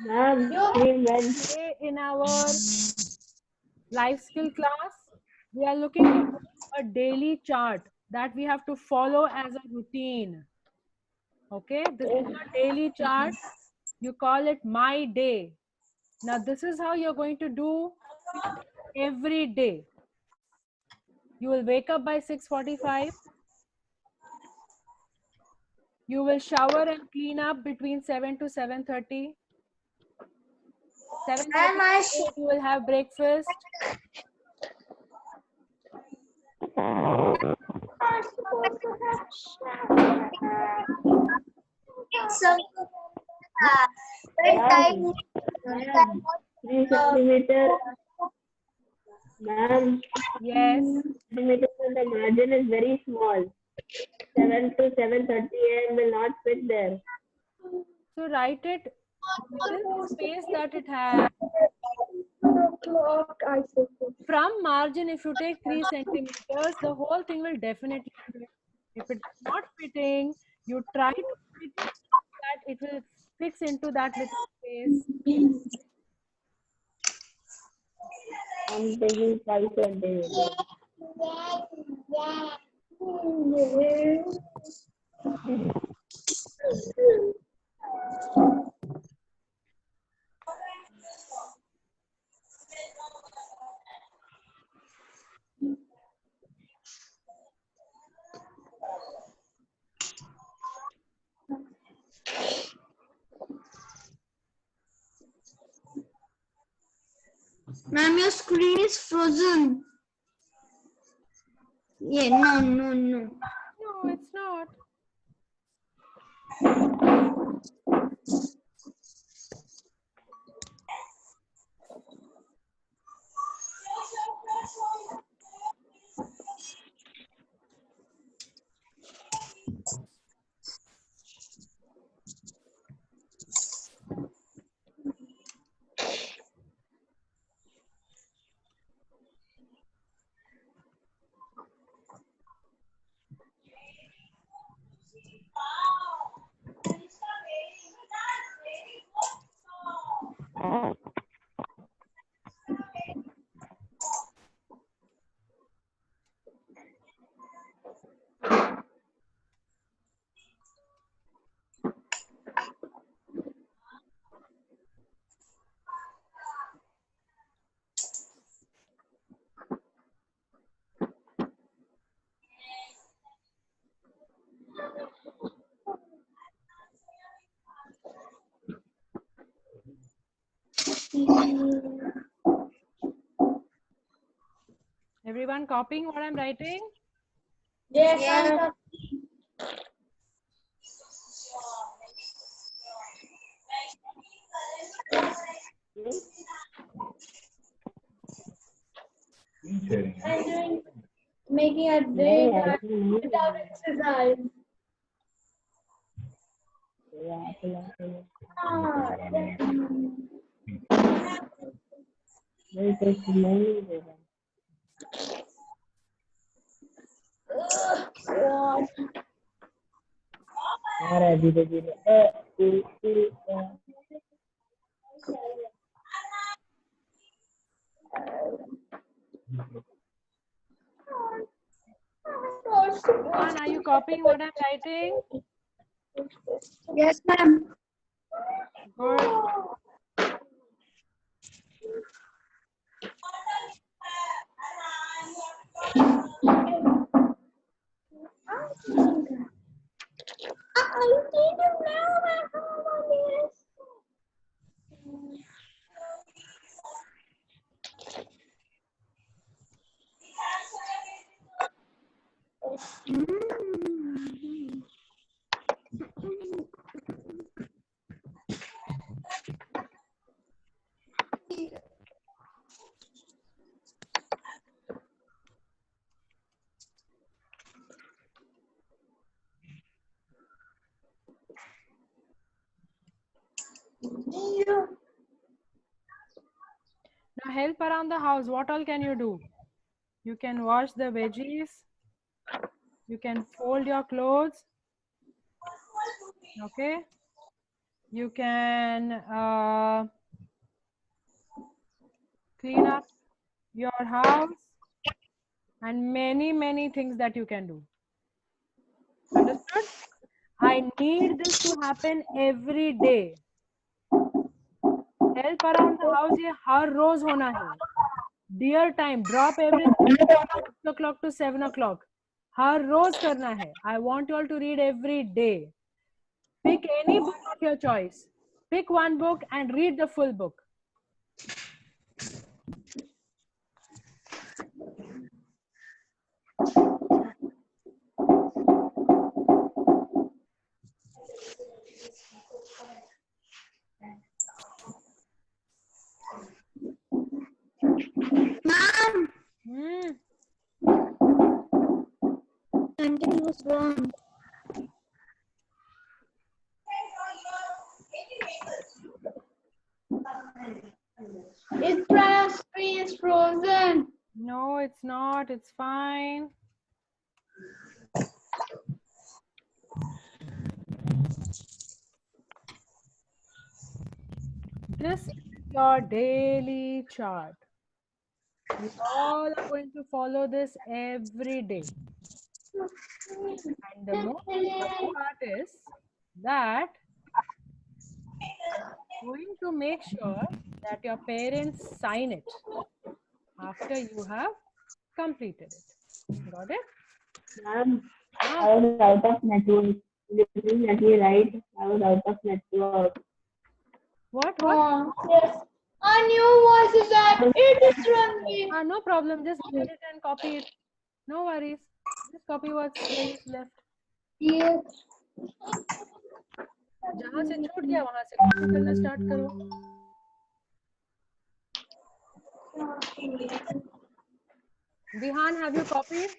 Ma'am, screen went. Today in our life skill class, we are looking at a daily chart that we have to follow as a routine. Okay, this is a daily chart. You call it my day. Now, this is how you're going to do every day. You will wake up by 6:45. You will shower and clean up between 7 to 7:30. 7:30 you will have breakfast. Ma'am, 3 centimeter. Ma'am, Yes. centimeter, the margin is very small. 7 to 7:30 a.m. will not fit there. So write it within the space that it has. From margin, if you take 3 centimeters, the whole thing will definitely fit. If it's not fitting, you try to fit it so that it will fix into that little space. I'm taking 5 centimeters. Ma'am, your screen is frozen. Yeah, no. No, it's not. Everyone copying what I'm writing? Yes. Making a day without exercise. धीरे धीरे Everyone, are you copying what I'm writing? Yes, ma'am. Good. Now help around the house. What all can you do? You can wash the veggies. You can fold your clothes. Okay. You can clean up your house and many things that you can do. Understood? I need this to happen every day. Help around the house ये हर रोज होना है. Dear time, drop everything 6 o'clock to 7 o'clock. हर रोज करना है. I want you all to read every day. Pick any book of your choice. Pick one book and read the full book. Ma'am, something was wrong. Its screen is frozen. No, it's not. It's fine. This is your daily chart. You all are going to follow this every day. And the most important part is that going to make sure that your parents sign it after you have completed it. Got it? Ma'am, I was out of network. Please let me write. I was out of network. What? Yes. A new voice is that it is running. No problem. Just get it and copy it. No worries. Just copy what's left. Yes. जहाँ से छूट गया वहाँ से copy करना start करो. Vihan, have you copied?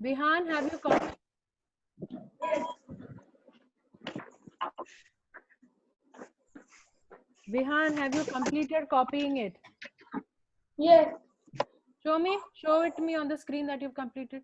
Vihan, have you copied? Vihan, have you completed copying it? Yes. Show me. Show it to me on the screen that you've completed.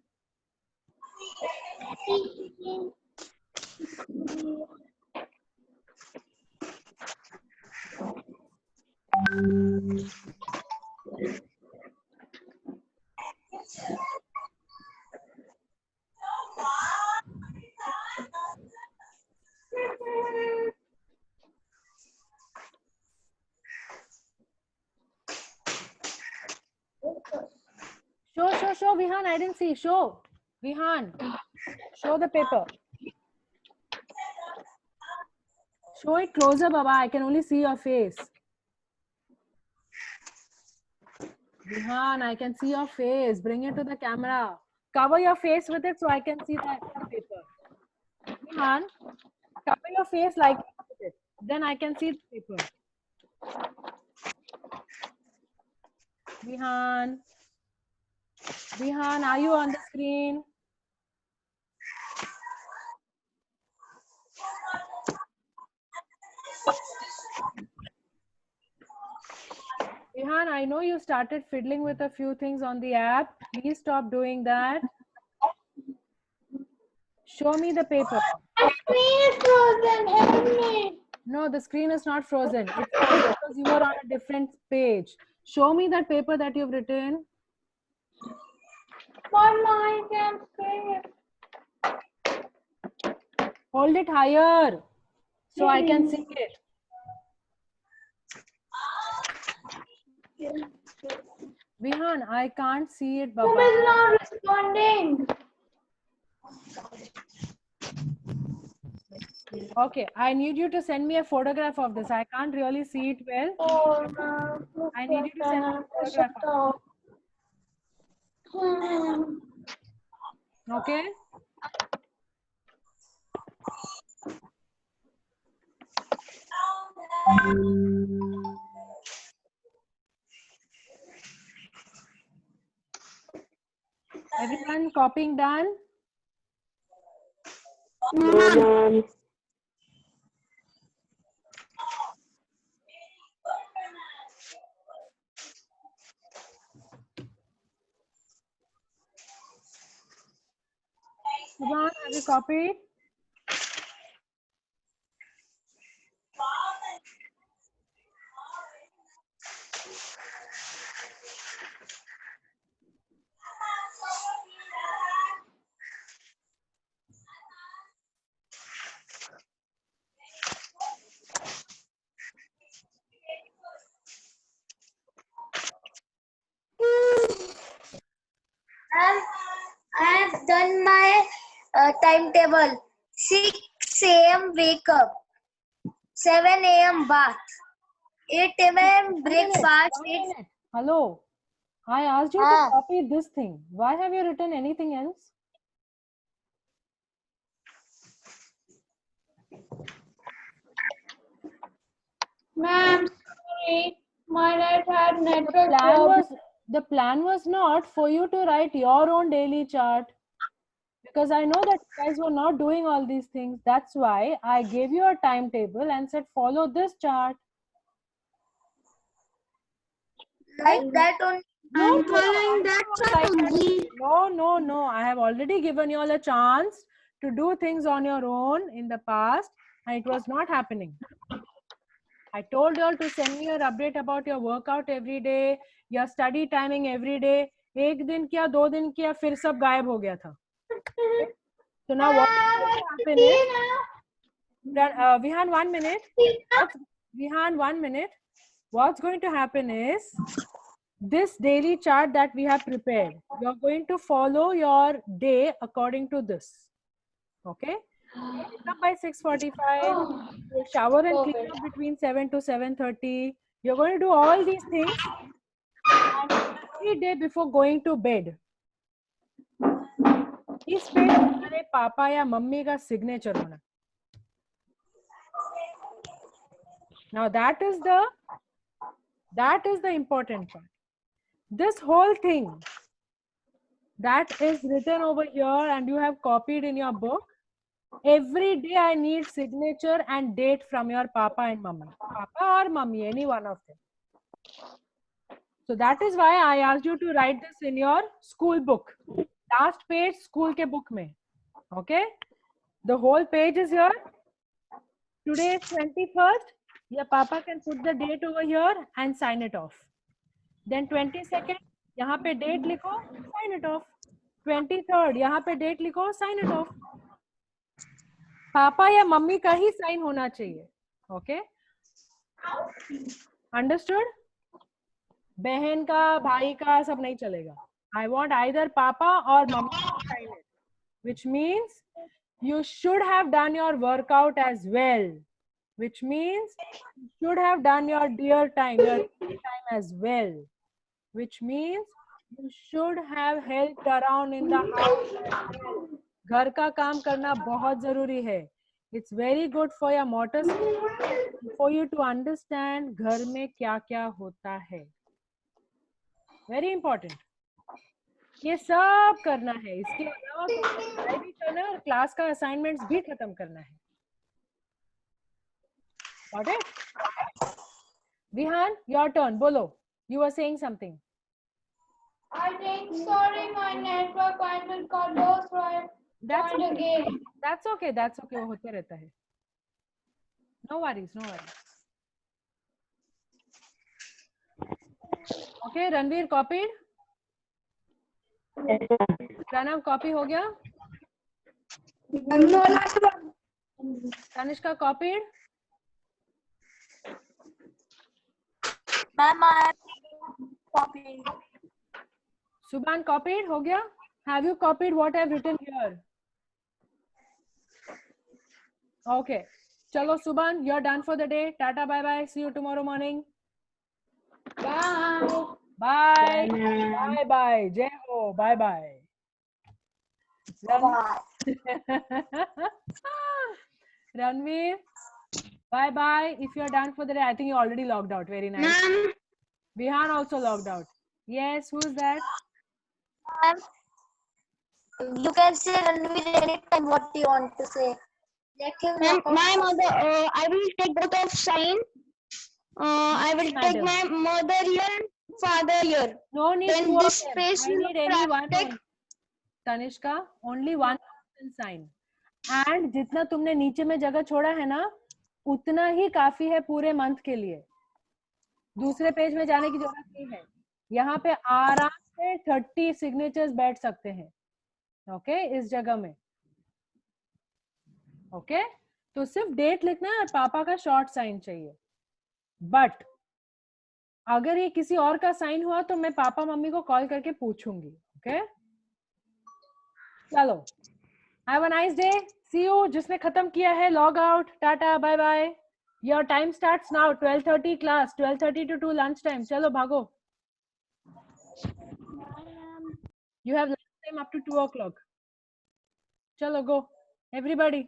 Show, Vihan. I didn't see. Show. Vihan, show the paper. Show it closer, Baba. I can only see your face. Vihan, I can see your face. Bring it to the camera. Cover your face with it so I can see the paper. Vihan, cover your face like this. Then I can see the paper. Vihan. Vihan, are you on the screen? Vihan, I know you started fiddling with a few things on the app. Please stop doing that. Show me the paper. The screen is frozen. Help me. No, the screen is not frozen. It's frozen because you were on a different page. Show me that paper that you've written. Mama, I can't see it. Hold it higher so I can see it. Vihan, I can't see it, Baba. Who is not responding? Okay, I need you to send me a photograph of this. I can't really see it well. Oh, no. I need you to send me a photograph of it. Okay? Everyone copying done? Ma'am. Subhan, have you copied? I have done my timetable. 6 a.m. wake up. 7 a.m. bath. 8 a.m. breakfast. 1 minute. Hello. I asked you to Ah. copy this thing. Why have you written anything else? Ma'am, sorry. My net had network problem. The plan was not for you to write your own daily chart, because I know that you guys were not doing all these things. That's why I gave you a timetable and said follow this chart. Like that only. No, no. I have already given you all a chance to do things on your own in the past, and it was not happening. I told you all to send me your update about your workout every day, your study timing every day. एक दिन किया, 2 दिन किया, फिर सब गायब हो गया था. Okay? So now what is going to happen is, Vihan, 1 minute. Vihan, 1 minute. What's going to happen is, this daily chart that we have prepared, you're going to follow your day according to this. Okay? Wake up by 6:45. You'll shower and clean up between 7 to 7:30. You're going to do all these things, and every day before going to bed, इस पे तुम्हारे पापा या mummy का signature होना. Now that is the important part. This whole thing that is written over here and you have copied in your book, every day I need signature and date from your papa and mummy. Papa or mummy, any one of them. So that is why I asked you to write this in your school book. Last page, school ke book mein. Okay? The whole page is here. Today is 21st. Your papa can put the date over here and sign it off. Then 22nd, यहाँ पे date लिखो, sign it off. 23rd, यहाँ पे date लिखो, sign it off. पापा या mummy का ही sign होना चाहिए. Okay? Understood? बहन का, भाई का सब नहीं चलेगा. I want either papa or mummy to sign it, which means you should have done your workout as well, which means you should have done your dear time, your time as well, which means you should have helped around in the house as well. घर का काम करना बहुत जरूरी है. It's very good for your motor skills, for you to understand घर में क्या क्या होता है. Very important. ये सब करना है. इसके अलावा पढ़ाई भी करना है और क्लास का असाइनमेंट्स भी खत्म करना है. Got it? Vihan, your turn. Bolo. You were saying something. I think sorry, my network finally got lost, so I joined again. That's okay. That's okay. वो होते रहता है. No worries. No worries. Okay, Ranveer copied. Pranav copy हो गया. Tanishka copied. Ma'am, I have copied. Subhan copied. हो गया. Have you copied what I have written here? Okay. चलो Subhan, you're done for the day. Tata, bye bye. See you tomorrow morning. Bye. Bye. Bye bye. Jai ho. Bye bye. Ranveer, bye bye. If you're done for the day, I think you already logged out. Very nice. Ma'am. Vihan also logged out. Yes, who's that? You can say Ranveer anytime what you want to say. My mother, I will take both of sign. I will take my mother here and father here. No need Then two this of them. space I need will only one. practice. Tanishka, only one of sign, and जितना तुमने नीचे में जगह छोड़ा है ना उतना ही काफी है पूरे मंथ के लिए, दूसरे पेज में जाने की जरूरत नहीं है। यहाँ पे आराम से 30 सिग्नेचर्स बैठ सकते हैं, ओके, इस जगह में। ओके, तो सिर्फ डेट लिखना है और पापा का शॉर्ट साइन चाहिए। बट अगर ये किसी और का साइन हुआ तो मैं पापा मम्मी को कॉल करके पूछूंगी। ओके, चलो, have a nice day, see you. जिसने खत्म किया है log out, tata, bye bye. Your time starts now, 12:30 class, 12:30 to 2 lunch time. चलो भागो, you have lunch time up to 2 o'clock. चलो गो एवरीबॉडी।